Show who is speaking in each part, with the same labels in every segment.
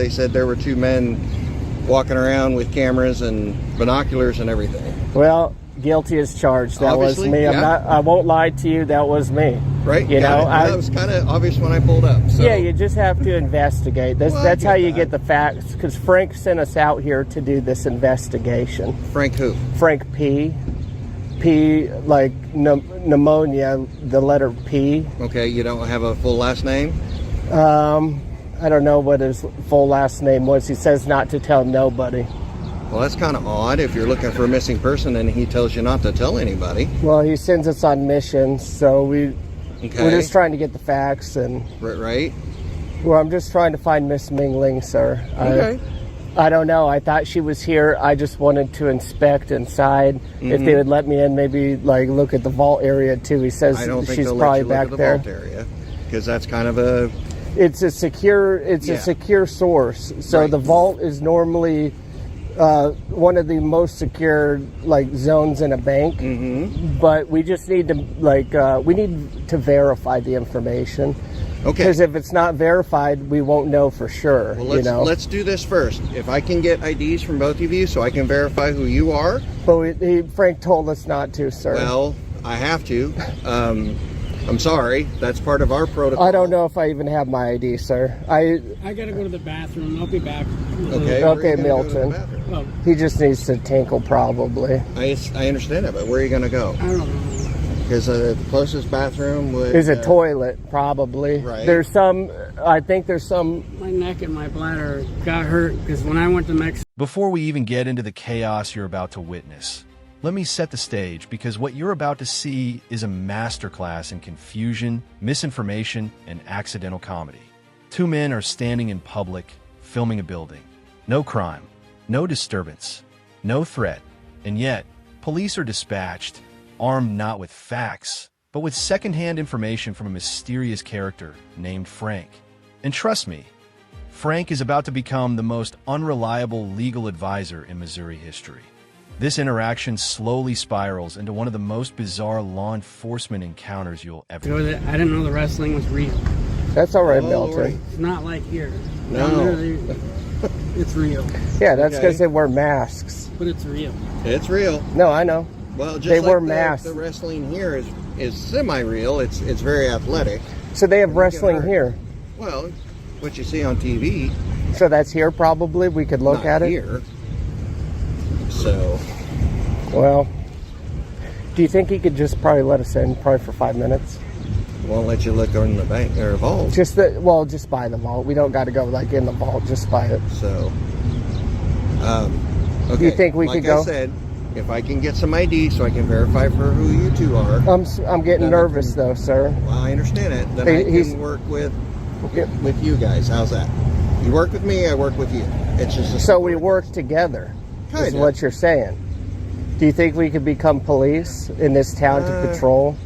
Speaker 1: They said there were two men walking around with cameras and binoculars and everything.
Speaker 2: Well, guilty as charged. That
Speaker 1: Obviously,
Speaker 2: was me.
Speaker 1: yeah.
Speaker 2: I won't lie to you. That was me.
Speaker 1: Right?
Speaker 2: You know,
Speaker 1: that was kind of obvious when I pulled up. So.
Speaker 2: Yeah, you just have to investigate. That's how you get the facts. Because Frank sent us out here to do this investigation.
Speaker 1: Frank who?
Speaker 2: Frank P. P like pneumonia, the letter P.
Speaker 1: Okay, you don't have a full last name?
Speaker 2: I don't know what his full last name was. He says not to tell nobody.
Speaker 1: Well, that's kind of odd if you're looking for a missing person and he tells you not to tell anybody.
Speaker 2: Well, he sends us on missions, so we're just trying to get the facts. And
Speaker 1: Right.
Speaker 2: Well, I'm just trying to find Miss Ming Ling, sir.
Speaker 1: Okay.
Speaker 2: I don't know. I thought she was here. I just wanted to inspect inside. If they would let me in, maybe like look at the vault area too. He says
Speaker 1: I don't think
Speaker 2: she's
Speaker 1: they'll
Speaker 2: probably
Speaker 1: let you look
Speaker 2: back
Speaker 1: at the
Speaker 2: there.
Speaker 1: vault area because that's kind of a...
Speaker 2: It's a secure source. So
Speaker 1: Right.
Speaker 2: the vault is normally one of the most secure like zones in a bank. But we just need to we need to verify the information.
Speaker 1: Okay.
Speaker 2: Because if it's not verified, we won't know for sure.
Speaker 1: Well, let's do this first. If I can get IDs from both of you so I can verify who you are.
Speaker 2: But Frank told us not to, sir.
Speaker 1: Well, I have to. I'm sorry. That's part of our protocol.
Speaker 2: I don't know if I even have my ID, sir.
Speaker 3: I gotta go to the bathroom. I'll be back.
Speaker 1: Okay.
Speaker 2: Okay, Milton.
Speaker 3: Oh,
Speaker 2: He just needs to tinkle, probably.
Speaker 1: I understand that, but where are you going to go?
Speaker 3: I don't know.
Speaker 1: Because the closest bathroom would...
Speaker 2: Is a toilet, probably.
Speaker 1: Right.
Speaker 2: I think there's some...
Speaker 3: My neck and my bladder got hurt because when I went to Mexico.
Speaker 4: Before we even get into the chaos you're about to witness, let me set the stage because what you're about to see is a masterclass in confusion, misinformation, and accidental comedy. Two men are standing in public, filming a building. No crime, no disturbance, no threat, and yet, police are dispatched, armed not with facts, but with secondhand information from a mysterious character named Frank. And trust me, Frank is about to become the most unreliable legal advisor in Missouri history. This interaction slowly spirals into one of the most bizarre law enforcement encounters you'll ever...
Speaker 3: I didn't know the wrestling was real.
Speaker 2: That's all right, Milton.
Speaker 1: Right.
Speaker 3: It's not like here.
Speaker 1: No.
Speaker 3: It's real.
Speaker 2: Yeah, that's because they wear masks.
Speaker 3: But it's real.
Speaker 1: It's real.
Speaker 2: No, I know.
Speaker 1: Well, just
Speaker 2: They
Speaker 1: like
Speaker 2: wear masks.
Speaker 1: The wrestling here is semi-real. It's very athletic.
Speaker 2: So they have wrestling
Speaker 1: hurt.
Speaker 2: here.
Speaker 1: Well, what you see on TV.
Speaker 2: So that's here, probably. We could look
Speaker 1: Not
Speaker 2: at it.
Speaker 1: here. So...
Speaker 2: Well, do you think he could just probably let us in, probably for 5 minutes?
Speaker 1: Won't let you look in the bank or vault.
Speaker 2: Just by the vault. We don't got to go like in the vault, just by it.
Speaker 1: So, okay.
Speaker 2: Do you think we could go?
Speaker 1: Like I said, if I can get some ID so I can verify for who you two are.
Speaker 2: I'm getting nervous though, sir.
Speaker 1: Well, I understand it. Then I can work with you guys. How's that? You work with me, I work with you. It's just
Speaker 2: so we work together.
Speaker 1: Kinda.
Speaker 2: Is what you're saying. Do you think we could become police in this town to patrol?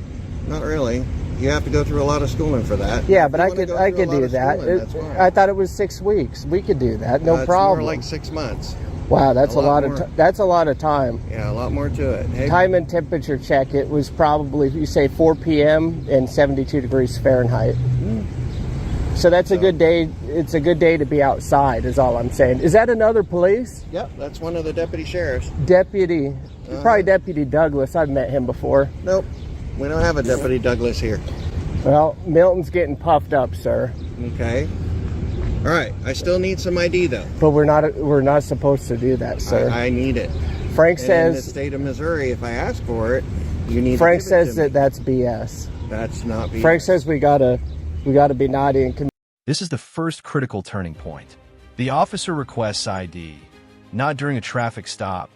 Speaker 1: Not really. You have to go through a lot of schooling for that.
Speaker 2: Yeah, but I could do that. I thought it was 6 weeks. We could do that. No problem.
Speaker 1: It's more like 6 months.
Speaker 2: Wow, that's a lot of time.
Speaker 1: Yeah, a lot more to it. Hey,
Speaker 2: Time and temperature check. It was probably, you say 4 p.m. and 72 degrees Fahrenheit. So that's a good day. It's a good day to be outside, is all I'm saying. Is that another police?
Speaker 1: Yep, that's one of the deputy sheriffs.
Speaker 2: Deputy. Probably Deputy Douglas. I've met him before.
Speaker 1: Nope, we don't have a Deputy Douglas here.
Speaker 2: Well, Milton's getting puffed up, sir.
Speaker 1: Okay. All right, I still need some ID though.
Speaker 2: But we're not supposed to do that, sir.
Speaker 1: I need it.
Speaker 2: Frank
Speaker 1: And
Speaker 2: says
Speaker 1: in the state of Missouri, if I ask for it, you need
Speaker 2: Frank
Speaker 1: to give it
Speaker 2: says
Speaker 1: to me.
Speaker 2: that's BS.
Speaker 1: That's not BS.
Speaker 2: Frank says we gotta be naughty and
Speaker 4: This is the first critical turning point. The officer requests ID, not during a traffic stop,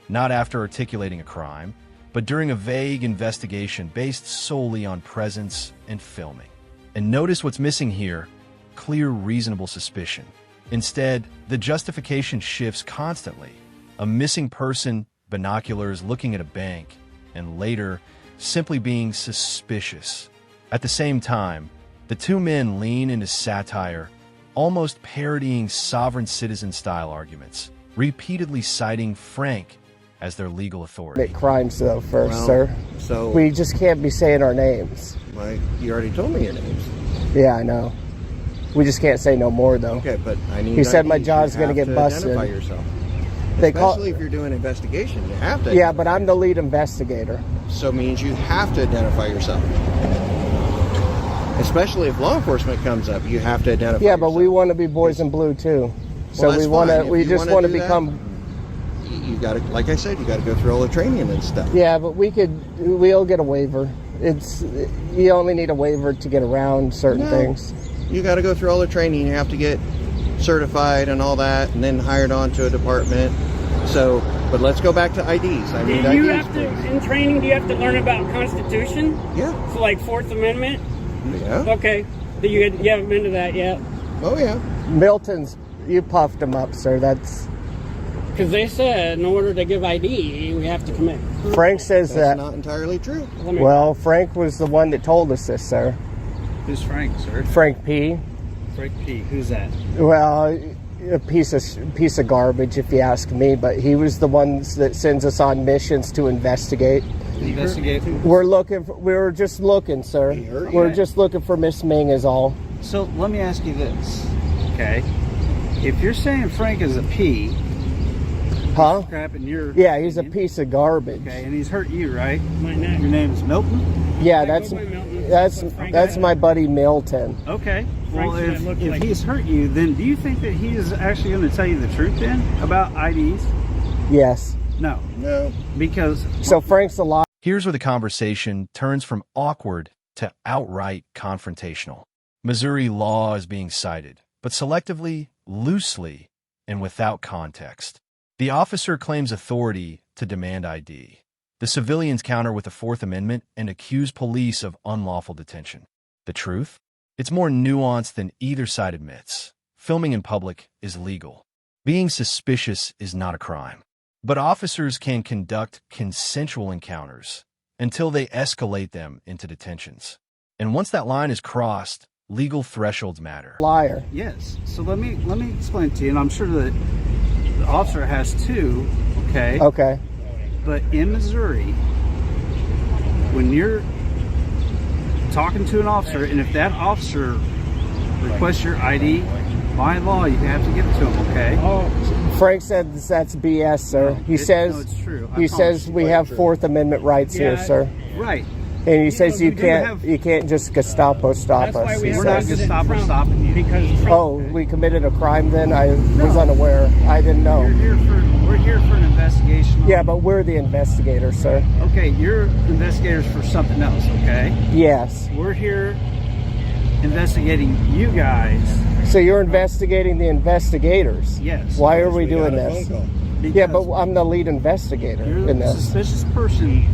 Speaker 4: not after articulating a crime, but during a vague investigation based solely on presence and filming. And notice what's missing here: clear, reasonable suspicion. Instead, the justification shifts constantly. A missing person, binoculars, looking at a bank, and later, simply being suspicious. At the same time, the two men lean into satire, almost parodying sovereign citizen-style arguments, repeatedly citing Frank as their legal authority.
Speaker 2: commit crimes though first, sir.
Speaker 1: So
Speaker 2: We just can't be saying our names.
Speaker 1: like you already told me your names.
Speaker 2: Yeah, I know. We just can't say no more, though.
Speaker 1: Okay, but I need.
Speaker 2: He said my
Speaker 1: IDs.
Speaker 2: jaw's
Speaker 1: You
Speaker 2: going to
Speaker 1: have
Speaker 2: get busted.
Speaker 1: Identify yourself.
Speaker 2: They call.
Speaker 1: Especially if you're doing an investigation, you have to.
Speaker 2: Yeah, but I'm the lead investigator.
Speaker 1: So means you have to identify yourself. Especially if law enforcement comes up, you have to identify.
Speaker 2: Yeah, but
Speaker 1: yourself.
Speaker 2: we want to be boys in blue too. So
Speaker 1: Well,
Speaker 2: we want to.
Speaker 1: fine. If
Speaker 2: We
Speaker 1: you
Speaker 2: just
Speaker 1: wanna
Speaker 2: want to
Speaker 1: do that,
Speaker 2: become.
Speaker 1: You got to, like I said, you got to go through all the training and stuff.
Speaker 2: Yeah, but we'll get a waiver. You only need a waiver to get around certain things.
Speaker 1: You got to go through all the training. You have to get certified and all that, and then hired on to a department. So, but let's go back to IDs. I need
Speaker 3: Do you
Speaker 1: IDs,
Speaker 3: have to,
Speaker 1: please.
Speaker 3: in training, do you have to learn about Constitution?
Speaker 1: Yeah.
Speaker 3: So like Fourth Amendment?
Speaker 1: Yeah.
Speaker 3: Okay. You haven't been to that yet?
Speaker 1: Oh yeah.
Speaker 2: Milton's, you puffed him up, sir. That's
Speaker 3: Because they said in order to give ID, we have to commit.
Speaker 2: Frank says
Speaker 1: That's
Speaker 2: that.
Speaker 1: not entirely true.
Speaker 2: Well, Frank was the one that told us this, sir.
Speaker 5: Who's Frank, sir?
Speaker 2: Frank P.
Speaker 5: Frank P. Who's that?
Speaker 2: Well, a piece of garbage, if you ask me. But he was the one that sends us on missions to investigate.
Speaker 5: Investigate who?
Speaker 2: We're just looking, sir. We're just looking for Miss Ming, is all.
Speaker 5: So let me ask you this, okay? If you're saying Frank is a P,
Speaker 2: Huh?
Speaker 5: crap in your
Speaker 2: Yeah, he's a
Speaker 5: opinion,
Speaker 2: piece of garbage.
Speaker 5: okay, and he's hurt you, right?
Speaker 3: My neck.
Speaker 5: Your name is Milton?
Speaker 2: Yeah,
Speaker 3: I
Speaker 2: that's
Speaker 3: go by Milton. Frank
Speaker 2: that's
Speaker 3: said.
Speaker 2: my buddy Milton.
Speaker 5: Okay. Well,
Speaker 3: Frank's gonna look
Speaker 5: if
Speaker 3: like-
Speaker 5: he's hurt you, then do you think that he is actually going to tell you the truth then about IDs?
Speaker 2: Yes.
Speaker 5: No,
Speaker 1: No.
Speaker 5: because
Speaker 2: So Frank's a liar.
Speaker 4: Here's where the conversation turns from awkward to outright confrontational. Missouri law is being cited, but selectively, loosely, and without context. The officer claims authority to demand ID. The civilians counter with the Fourth Amendment and accuse police of unlawful detention. The truth? It's more nuanced than either side admits. Filming in public is legal. Being suspicious is not a crime. But officers can conduct consensual encounters until they escalate them into detentions. And once that line is crossed, legal thresholds matter.
Speaker 2: Liar.
Speaker 5: yes. So let me explain to you, and I'm sure that the officer has too, okay?
Speaker 2: Okay.
Speaker 5: But in Missouri, when you're talking to an officer, and if that officer requests your ID, by law, you have to give it to him, okay?
Speaker 3: Oh,
Speaker 2: Frank said that's BS, sir. He
Speaker 5: No,
Speaker 2: says
Speaker 5: it's true. I
Speaker 2: he
Speaker 5: promise
Speaker 2: says
Speaker 5: you.
Speaker 2: we have Fourth Amendment rights here,
Speaker 3: Yeah.
Speaker 2: sir.
Speaker 5: Right.
Speaker 2: And he says
Speaker 5: you
Speaker 2: you
Speaker 5: do
Speaker 2: can't
Speaker 5: have-
Speaker 2: you can't just Gestapo stop
Speaker 3: that's
Speaker 2: us.
Speaker 3: why we
Speaker 2: he
Speaker 3: have
Speaker 5: We're not
Speaker 2: says.
Speaker 5: gonna
Speaker 3: President
Speaker 5: stop
Speaker 3: Trump,
Speaker 5: stopping you.
Speaker 3: because Trump,
Speaker 2: Oh, we committed a crime then? I was unaware. I didn't know.
Speaker 5: We're here for an investigation.
Speaker 2: Yeah, but we're the investigators, sir.
Speaker 5: Okay, you're investigators for something else, okay?
Speaker 2: Yes.
Speaker 5: We're here investigating you guys.
Speaker 2: So you're investigating the investigators?
Speaker 5: Yes.
Speaker 2: Why are we doing
Speaker 1: got a
Speaker 2: this?
Speaker 1: phone call.
Speaker 2: Yeah,
Speaker 5: because
Speaker 2: but I'm the lead investigator
Speaker 5: you're
Speaker 2: in
Speaker 5: a
Speaker 2: this.
Speaker 5: suspicious person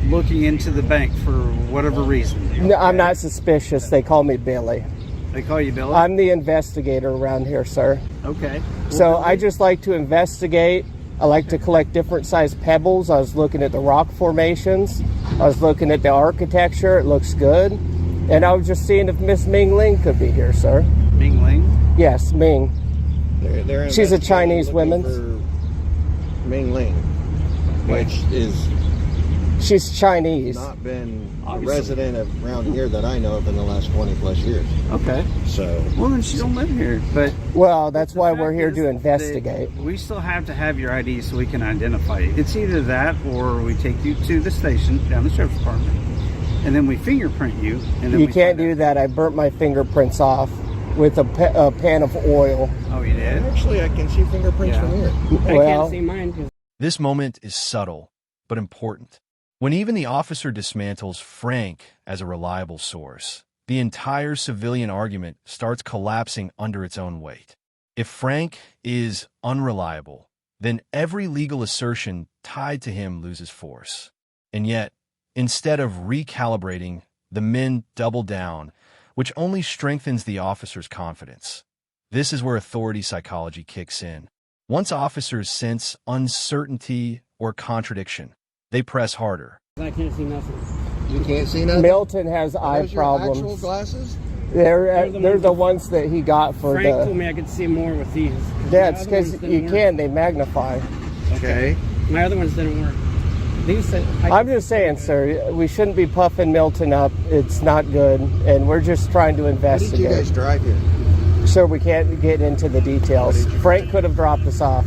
Speaker 5: looking into the bank for whatever reason.
Speaker 2: No, I'm not suspicious. They call me Billy.
Speaker 5: They call you Billy?
Speaker 2: I'm the investigator around here, sir.
Speaker 5: Okay.
Speaker 2: So I just like to investigate. I like to collect different sized pebbles. I was looking at the rock formations. I was looking at the architecture. It looks good. And I was just seeing if Miss Ming Ling could be here, sir.
Speaker 5: Ming Ling?
Speaker 2: Yes, Ming.
Speaker 1: They're
Speaker 2: She's a
Speaker 1: investigating,
Speaker 2: Chinese
Speaker 1: looking
Speaker 2: woman.
Speaker 1: for Ming Ling, which is
Speaker 2: She's Chinese.
Speaker 1: not been a
Speaker 5: Obviously.
Speaker 1: resident of around here that I know of in the last 20 plus years.
Speaker 5: Okay.
Speaker 1: So
Speaker 5: Well, then she don't live here. But
Speaker 2: Well, that's
Speaker 5: the
Speaker 2: why
Speaker 5: fact
Speaker 2: we're here
Speaker 5: is
Speaker 2: to
Speaker 5: that
Speaker 2: investigate.
Speaker 5: we still have to have your ID so we can identify you. It's either that or we take you to the station down the sheriff's department, and then we fingerprint you. And then
Speaker 2: You
Speaker 5: we
Speaker 2: can't
Speaker 5: find
Speaker 2: do that. I burnt my fingerprints off with a pan of oil.
Speaker 5: out. Oh, you did?
Speaker 1: actually, I can see fingerprints
Speaker 5: Yeah.
Speaker 1: from here.
Speaker 3: I
Speaker 2: Well,
Speaker 3: can't see mine 'cause
Speaker 4: This moment is subtle, but important. When even the officer dismantles Frank as a reliable source, the entire civilian argument starts collapsing under its own weight. If Frank is unreliable, then every legal assertion tied to him loses force. And yet, instead of recalibrating, the men double down, which only strengthens the officer's confidence. This is where authority psychology kicks in. Once officers sense uncertainty or contradiction, they press harder.
Speaker 3: I can't see nothing.
Speaker 1: You can't see nothing.
Speaker 2: Milton has
Speaker 1: Are
Speaker 2: eye
Speaker 1: those your actual
Speaker 2: problems.
Speaker 1: glasses?
Speaker 2: They're the ones that he got for
Speaker 3: Frank told
Speaker 2: the.
Speaker 3: me I could see more with these.
Speaker 2: Yeah, it's
Speaker 3: My other
Speaker 2: because
Speaker 3: ones
Speaker 2: you
Speaker 3: didn't work.
Speaker 2: can. They magnify.
Speaker 1: Okay.
Speaker 3: My other ones didn't work. These said,
Speaker 2: I'm just saying, sir, we shouldn't be puffing Milton up. It's not good, and we're just trying to
Speaker 1: What did you
Speaker 2: investigate.
Speaker 1: guys drive here?
Speaker 2: Sir, we can't get into the details. Frank could have dropped us off.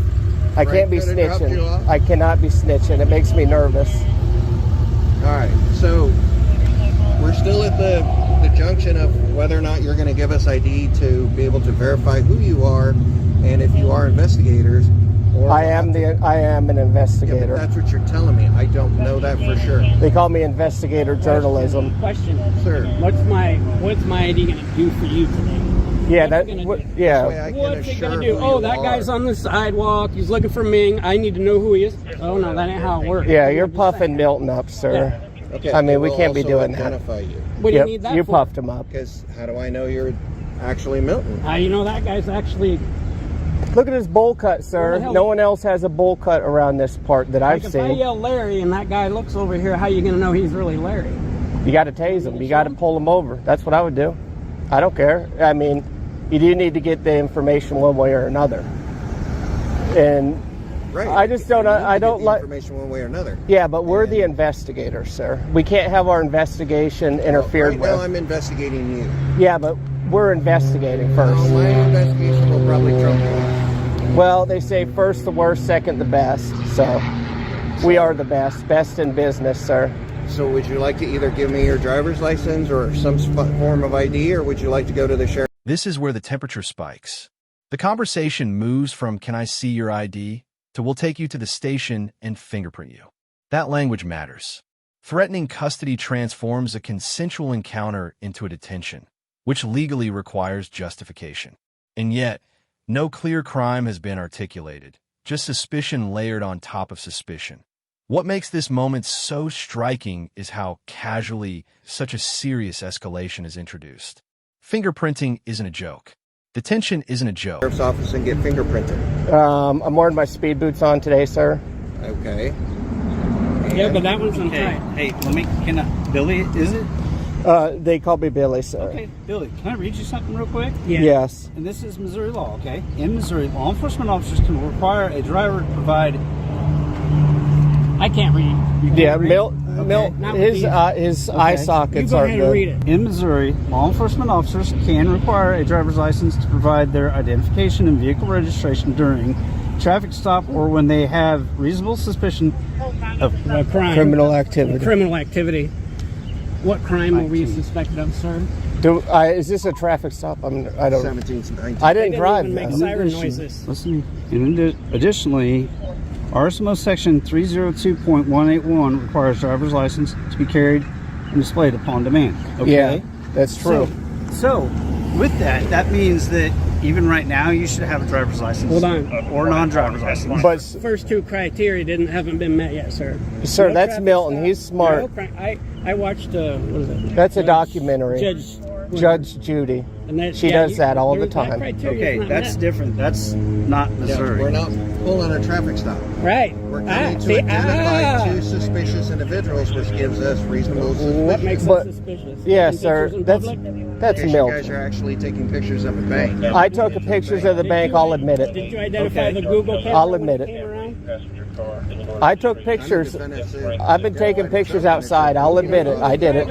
Speaker 2: I can't be
Speaker 1: could have dropped you
Speaker 2: snitching.
Speaker 1: off?
Speaker 2: I cannot be snitching. It makes me nervous.
Speaker 1: All right, so we're still at the junction of whether or not you're going to give us ID to be able to verify who you are, and if you are investigators. Or
Speaker 2: I am an
Speaker 1: Yeah,
Speaker 2: investigator.
Speaker 1: but that's what you're telling me. I don't know that for sure,
Speaker 2: They call me investigator journalism.
Speaker 3: Question.
Speaker 1: sir.
Speaker 3: What's my ID gonna do for you today?
Speaker 2: Yeah,
Speaker 3: What's
Speaker 2: that.
Speaker 3: it gonna
Speaker 2: What,
Speaker 3: do?
Speaker 2: yeah.
Speaker 1: Way I can
Speaker 3: What's it
Speaker 1: assure
Speaker 3: gonna do?
Speaker 1: who
Speaker 3: Oh,
Speaker 1: you
Speaker 3: that
Speaker 1: are.
Speaker 3: guy's on the sidewalk. He's looking for Ming. I need to know who he is. Oh no, that ain't how it works.
Speaker 2: Yeah, you're
Speaker 3: I'm just
Speaker 2: puffing
Speaker 3: saying.
Speaker 2: Milton up, sir.
Speaker 1: Okay,
Speaker 2: I mean,
Speaker 1: it
Speaker 2: we
Speaker 1: will
Speaker 2: can't be
Speaker 1: also
Speaker 2: doing that.
Speaker 1: identify you,
Speaker 3: What do you
Speaker 2: Yep,
Speaker 3: need that
Speaker 2: you
Speaker 3: for?
Speaker 2: puffed him up.
Speaker 1: because how do I know you're actually Milton?
Speaker 3: How you know that guy's actually?
Speaker 2: Look at his bowl cut,
Speaker 3: Where
Speaker 2: sir.
Speaker 3: the hell-
Speaker 2: No one else has a bowl cut around this part that I've
Speaker 3: Like if I
Speaker 2: seen.
Speaker 3: yell Larry and that guy looks over here, how you gonna know he's really Larry?
Speaker 2: You got to tase him. You got to pull him over. That's what I would do. I don't care. I mean, you do need to get the information one way or another. And
Speaker 1: Right.
Speaker 2: I just don't.
Speaker 1: You need to
Speaker 2: I
Speaker 1: get
Speaker 2: don't
Speaker 1: the
Speaker 2: like.
Speaker 1: information one way or another.
Speaker 2: Yeah, but we're the investigators, sir. We can't have our investigation interfered
Speaker 1: Right
Speaker 2: with.
Speaker 1: now, I'm investigating you.
Speaker 2: Yeah, but we're investigating
Speaker 1: Well,
Speaker 2: first.
Speaker 1: my investigation will probably trump yours.
Speaker 2: Well, they say first the worst, second the best. So we are the best in business, sir.
Speaker 1: So, would you like to either give me your driver's license or some form of ID, or would you like to go to the sheriff?
Speaker 4: This is where the temperature spikes. The conversation moves from "Can I see your ID?" to "We'll take you to the station and fingerprint you." That language matters. Threatening custody transforms a consensual encounter into a detention, which legally requires justification. And yet, no clear crime has been articulated, just suspicion layered on top of suspicion. What makes this moment so striking is how casually such a serious escalation is introduced. Fingerprinting isn't a joke. Detention isn't a joke.
Speaker 1: Sheriff's office and get fingerprinted.
Speaker 2: I'm wearing my speed boots on today, sir.
Speaker 1: Okay.
Speaker 3: Yeah, but that one's on
Speaker 5: Okay,
Speaker 3: tight.
Speaker 5: hey, can I, Billy, is it?
Speaker 2: They call me Billy, sir.
Speaker 5: Okay, Billy, can I read you something real quick?
Speaker 3: Yeah.
Speaker 2: Yes.
Speaker 5: And this is Missouri law, okay? In Missouri, law enforcement officers can require a driver to provide.
Speaker 3: I can't read.
Speaker 5: You can't
Speaker 2: Yeah,
Speaker 5: read?
Speaker 2: Milt,
Speaker 3: Not with
Speaker 2: his
Speaker 3: these.
Speaker 2: eye
Speaker 3: You
Speaker 2: sockets
Speaker 3: go
Speaker 2: are
Speaker 3: ahead and read it.
Speaker 5: In Missouri, law enforcement officers can require a driver's license to provide their identification and vehicle registration during traffic stop or when they have reasonable suspicion of
Speaker 3: A crime.
Speaker 2: criminal activity.
Speaker 3: Criminal activity. What crime were we suspected of, sir?
Speaker 2: Is this a traffic stop? I don't.
Speaker 1: 17th, 19th.
Speaker 2: I
Speaker 3: They
Speaker 2: didn't
Speaker 3: didn't
Speaker 2: drive.
Speaker 3: even make
Speaker 2: though.
Speaker 3: siren noises.
Speaker 5: Listen, and additionally, RSMO section 302.181 requires driver's license to be carried and displayed upon demand. Okay?
Speaker 2: Yeah, that's true.
Speaker 5: So with that, that means that even right now, you should have a driver's license.
Speaker 3: Hold on.
Speaker 5: Or non-driver's license.
Speaker 2: But
Speaker 3: First two criteria haven't been met yet, sir.
Speaker 2: sir,
Speaker 3: No
Speaker 2: that's
Speaker 3: traffic
Speaker 2: Milton.
Speaker 3: stop,
Speaker 2: He's smart.
Speaker 3: no crime. I watched what is it?
Speaker 2: That's a documentary.
Speaker 3: Judge
Speaker 2: Judy.
Speaker 3: and that,
Speaker 2: She does that all the
Speaker 3: that
Speaker 2: time.
Speaker 3: criteria is
Speaker 5: Okay,
Speaker 3: not
Speaker 5: that's
Speaker 3: met.
Speaker 5: different. That's not
Speaker 1: Yeah,
Speaker 5: Missouri.
Speaker 1: we're not pulling a traffic stop.
Speaker 3: Right.
Speaker 1: We're coming to identify two suspicious individuals, which gives us reasonable suspicion.
Speaker 3: What makes
Speaker 2: But-
Speaker 3: us suspicious?
Speaker 2: Yeah,
Speaker 3: Taking
Speaker 2: sir.
Speaker 3: pictures in
Speaker 2: That's
Speaker 3: public?
Speaker 1: In
Speaker 2: that's
Speaker 1: case you guys
Speaker 2: Milton.
Speaker 1: are actually taking pictures of a bank.
Speaker 2: I took pictures of the bank. I'll admit
Speaker 3: Did
Speaker 2: it.
Speaker 3: you identify
Speaker 5: Okay.
Speaker 3: the Google camera?
Speaker 2: I'll
Speaker 3: when
Speaker 2: admit
Speaker 3: it
Speaker 2: it.
Speaker 3: came around?
Speaker 2: I took pictures. I've been taking pictures outside. I'll admit it. I did it.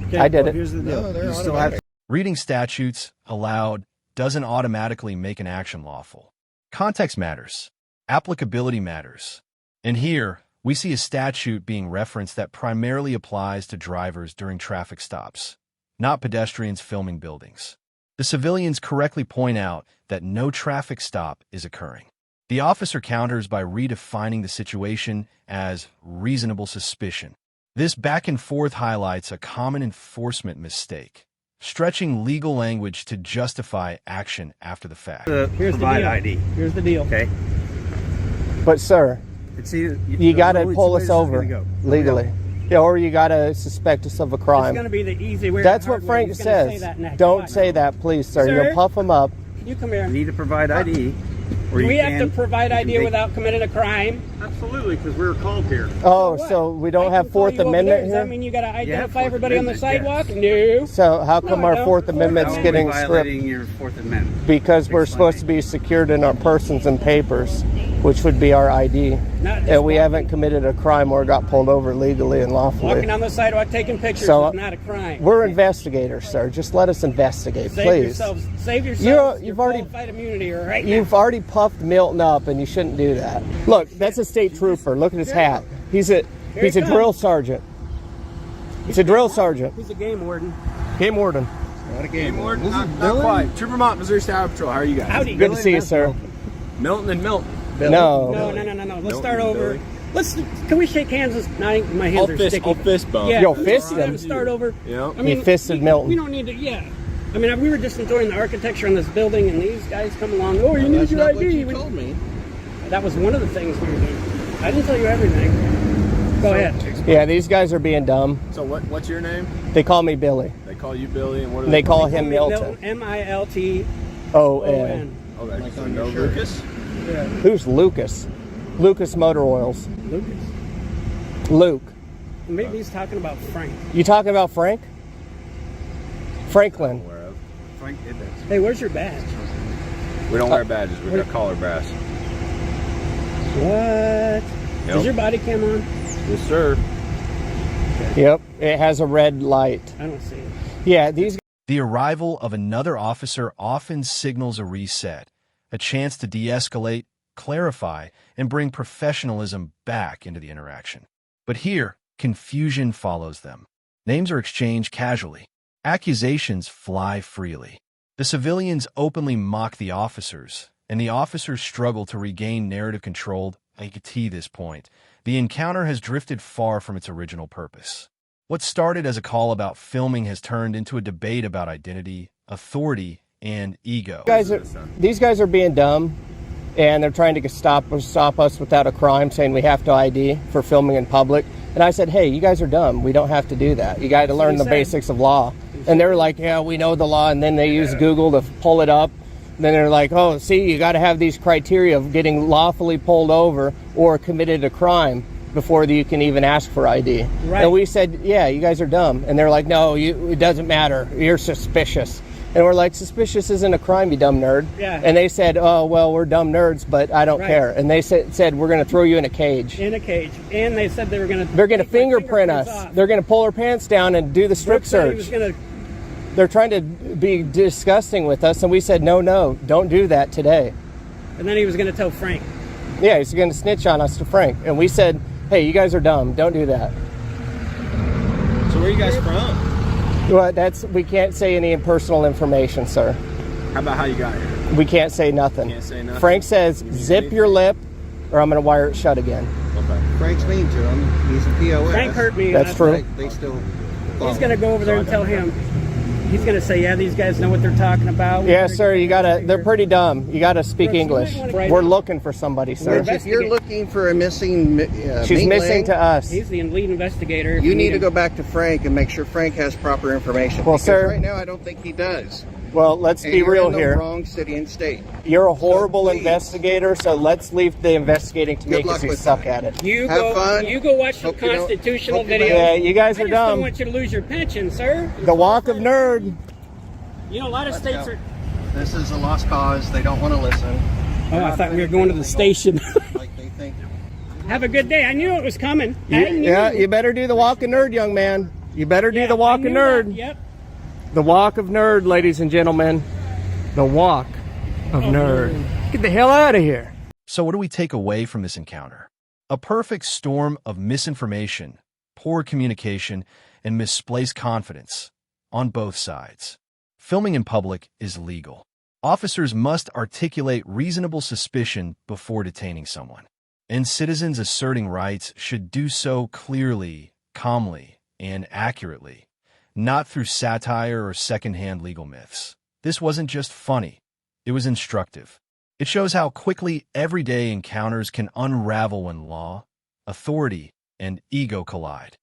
Speaker 5: Okay,
Speaker 2: I did
Speaker 5: well,
Speaker 2: it.
Speaker 5: Here's the deal.
Speaker 1: No, they're
Speaker 5: You still
Speaker 1: automatic.
Speaker 5: have
Speaker 4: Reading statutes aloud doesn't automatically make an action lawful. Context matters. Applicability matters. And here, we see a statute being referenced that primarily applies to drivers during traffic stops, not pedestrians filming buildings. The civilians correctly point out that no traffic stop is occurring. The officer counters by redefining the situation as reasonable suspicion. This back and forth highlights a common enforcement mistake, stretching legal language to justify action after the fact.
Speaker 5: to
Speaker 3: Here's the
Speaker 5: provide
Speaker 3: deal.
Speaker 5: ID.
Speaker 3: Here's the deal.
Speaker 5: Okay?
Speaker 2: But sir,
Speaker 5: It's either,
Speaker 2: you got to
Speaker 5: only
Speaker 2: pull
Speaker 5: two
Speaker 2: us
Speaker 5: ways
Speaker 2: over
Speaker 5: it's gonna go.
Speaker 2: legally. Yeah, or you got to suspect us of a
Speaker 3: It's
Speaker 2: crime.
Speaker 3: going to be the easy way. or
Speaker 2: That's
Speaker 3: the
Speaker 2: what
Speaker 3: hard way.
Speaker 2: Frank
Speaker 3: He's gonna say
Speaker 2: says.
Speaker 3: that next.
Speaker 2: Don't
Speaker 3: Watch.
Speaker 2: say that, please, sir.
Speaker 3: Sir?
Speaker 2: You'll puff him up.
Speaker 3: You come here.
Speaker 5: You need to provide ID. Or
Speaker 3: Do
Speaker 5: you
Speaker 3: we have to
Speaker 5: can-
Speaker 3: provide
Speaker 5: you can
Speaker 3: ID
Speaker 5: take-
Speaker 3: without committing a crime?
Speaker 6: Absolutely, because we were called here.
Speaker 2: Oh,
Speaker 3: What?
Speaker 2: so we don't
Speaker 3: I
Speaker 2: have
Speaker 3: can pull
Speaker 2: Fourth
Speaker 3: you over
Speaker 2: Amendment
Speaker 3: there. Does that
Speaker 2: here?
Speaker 3: mean you got to identify
Speaker 5: Fourth
Speaker 3: everybody on the
Speaker 5: Amendment,
Speaker 3: sidewalk? No.
Speaker 2: So how come
Speaker 3: No, I
Speaker 2: our
Speaker 3: don't.
Speaker 2: Fourth Amendment's
Speaker 5: How are we
Speaker 2: getting stripped?
Speaker 5: violating your Fourth Amendment?
Speaker 2: Because we're
Speaker 5: Explain.
Speaker 2: supposed to be secured in our persons and papers. which would be our ID.
Speaker 3: Not just
Speaker 2: And we
Speaker 3: walking.
Speaker 2: haven't committed a crime or got pulled over legally and lawfully.
Speaker 3: Walking on the sidewalk taking pictures
Speaker 2: So,
Speaker 3: is not a crime.
Speaker 2: We're investigators, sir. Just let us investigate,
Speaker 3: Save
Speaker 2: please.
Speaker 3: yourselves. Save yourselves.
Speaker 2: You've
Speaker 3: your
Speaker 2: already-
Speaker 3: qualified immunity right
Speaker 2: You've already puffed Milton up, and you shouldn't do that. Look, that's a state trooper. Look at his hat. He's a
Speaker 3: he comes.
Speaker 2: drill sergeant. He's a drill sergeant.
Speaker 3: He's a game warden.
Speaker 2: Game warden.
Speaker 1: Not a game warden.
Speaker 6: Not quite. Trooper Mott, Missouri State Highway Patrol. How are you guys?
Speaker 3: Howdy.
Speaker 2: Good to see you, sir.
Speaker 6: Milton and Milton.
Speaker 2: No.
Speaker 3: No. Let's
Speaker 6: Milton,
Speaker 3: start over.
Speaker 6: Billy.
Speaker 3: Can we shake hands? My hands are sticky.
Speaker 6: I'll fist bump.
Speaker 3: Yeah.
Speaker 2: Yo,
Speaker 3: let's
Speaker 2: fist him.
Speaker 3: Start over.
Speaker 6: Yeah.
Speaker 3: I mean,
Speaker 2: He fisted
Speaker 3: we,
Speaker 2: Milton.
Speaker 3: We don't need to. Yeah. I mean, we were just enjoying the architecture on this building, and these guys come along. Oh, you need
Speaker 1: That's
Speaker 3: your
Speaker 1: not
Speaker 3: ID.
Speaker 1: what you told me.
Speaker 3: That was one of the things we were doing. I didn't tell you everything. Go ahead.
Speaker 2: Yeah, these guys are being dumb.
Speaker 6: So what's your name?
Speaker 2: They call me Billy.
Speaker 6: They call you Billy, and what are
Speaker 2: They call him Milton.
Speaker 3: Milton.
Speaker 2: O-N.
Speaker 6: Okay.
Speaker 1: Like
Speaker 6: So
Speaker 1: on
Speaker 6: no
Speaker 1: your shirt.
Speaker 6: Lucas.
Speaker 2: Who's Lucas? Lucas Motor Oils.
Speaker 3: Lucas.
Speaker 2: Luke.
Speaker 3: Maybe he's talking about Frank.
Speaker 2: You talking about Frank? Franklin.
Speaker 6: Aware of. Frank did this.
Speaker 3: Hey, where's your badge?
Speaker 6: We don't wear badges. We got collar brass.
Speaker 3: What? Is your body cam on?
Speaker 6: Yes, sir.
Speaker 2: Yep. It has a red light.
Speaker 3: I don't see it.
Speaker 2: Yeah, these
Speaker 4: The arrival of another officer often signals a reset, a chance to de-escalate, clarify, and bring professionalism back into the interaction. But here, confusion follows them. Names are exchanged casually. Accusations fly freely. The civilians openly mock the officers, and the officers struggle to regain narrative control. At this point, the encounter has drifted far from its original purpose. What started as a call about filming has turned into a debate about identity, authority, and ego.
Speaker 2: these guys are being dumb, and they're trying to stop us without a crime, saying we have to ID for filming in public. And I said, hey, you guys are dumb. We don't have to do that. You got to learn the basics of law. And they're like, yeah, we know the law. And then they use Google to pull it up. And then they're like, oh, see, you got to have these criteria of getting lawfully pulled over or committed a crime before you can even ask for ID.
Speaker 3: Right.
Speaker 2: And we said, yeah, you guys are dumb. And they're like, no, it doesn't matter. You're suspicious. And we're like, suspicious isn't a crime, you dumb nerd.
Speaker 3: Yeah.
Speaker 2: And they said, oh, well, we're dumb nerds, but I don't
Speaker 3: Right.
Speaker 2: care. And they said, we're going to throw you in a cage.
Speaker 3: In a cage. And they said they were going to...
Speaker 2: They're going to fingerprint us.
Speaker 3: off.
Speaker 2: They're going to pull our pants down and do the strip
Speaker 3: Brooke said he was
Speaker 2: search.
Speaker 3: going to...
Speaker 2: They're trying to be disgusting with us, and we said, no, don't do that today.
Speaker 3: And then he was going to tell Frank.
Speaker 2: Yeah, he's going to snitch on us to Frank. And we said, hey, you guys are dumb. Don't do that.
Speaker 6: So where are you guys from?
Speaker 2: Well, we can't say any personal information, sir.
Speaker 6: How about how you got here?
Speaker 2: We can't say nothing.
Speaker 6: Can't say nothing?
Speaker 2: Frank says,
Speaker 6: You need
Speaker 2: zip
Speaker 6: anything?
Speaker 2: your lip, or I'm going to wire it shut again.
Speaker 6: Okay.
Speaker 1: Frank's mean to him. He's a POS.
Speaker 3: Frank hurt me.
Speaker 2: That's true.
Speaker 1: Right, they still
Speaker 3: He's going to go over there and tell him. He's going to say, yeah, these guys know what they're talking about.
Speaker 2: Yeah, sir, they're pretty dumb. You got to speak English. We're looking for somebody, sir.
Speaker 1: If you're looking for a missing
Speaker 2: She's
Speaker 1: Ming
Speaker 2: missing
Speaker 1: Lang,
Speaker 2: to us.
Speaker 3: He's the lead investigator.
Speaker 1: you need to go back to Frank and make sure Frank has proper information.
Speaker 2: Well,
Speaker 1: because
Speaker 2: sir-
Speaker 1: right now I don't think he does.
Speaker 2: Well, let's
Speaker 1: And
Speaker 2: be
Speaker 1: you're
Speaker 2: real
Speaker 1: in the
Speaker 2: here.
Speaker 1: wrong city and state.
Speaker 2: You're a horrible
Speaker 1: please.
Speaker 2: investigator, so let's leave the investigating to me
Speaker 1: Good luck
Speaker 2: because you
Speaker 1: with
Speaker 2: suck
Speaker 1: that.
Speaker 2: at it.
Speaker 3: You
Speaker 1: Have
Speaker 3: go.
Speaker 1: fun.
Speaker 3: You go watch some
Speaker 1: Hope you don't-
Speaker 3: constitutional
Speaker 1: hope you
Speaker 3: videos.
Speaker 1: don't-
Speaker 2: Yeah, you guys
Speaker 3: I
Speaker 2: are
Speaker 3: just don't
Speaker 2: dumb.
Speaker 3: want you to lose your pension, sir.
Speaker 2: The walk of nerd.
Speaker 3: You know, a lot of states are.
Speaker 1: This is a lost cause. They don't want to listen.
Speaker 3: Oh, I thought we were going to the station.
Speaker 1: Like they think.
Speaker 3: Have a good day. I knew it was coming. I knew.
Speaker 2: Yeah, you better do the walk of nerd, young man. You better do the walk
Speaker 3: I
Speaker 2: of
Speaker 3: knew
Speaker 2: nerd.
Speaker 3: that. Yep.
Speaker 2: The walk of nerd, ladies and gentlemen. The walk of nerd. Get the hell out of here.
Speaker 4: So what do we take away from this encounter? A perfect storm of misinformation, poor communication, and misplaced confidence on both sides. Filming in public is legal. Officers must articulate reasonable suspicion before detaining someone, and citizens asserting rights should do so clearly, calmly, and accurately, not through satire or secondhand legal myths. This wasn't just funny, it was instructive. It shows how quickly everyday encounters can unravel when law, authority, and ego collide.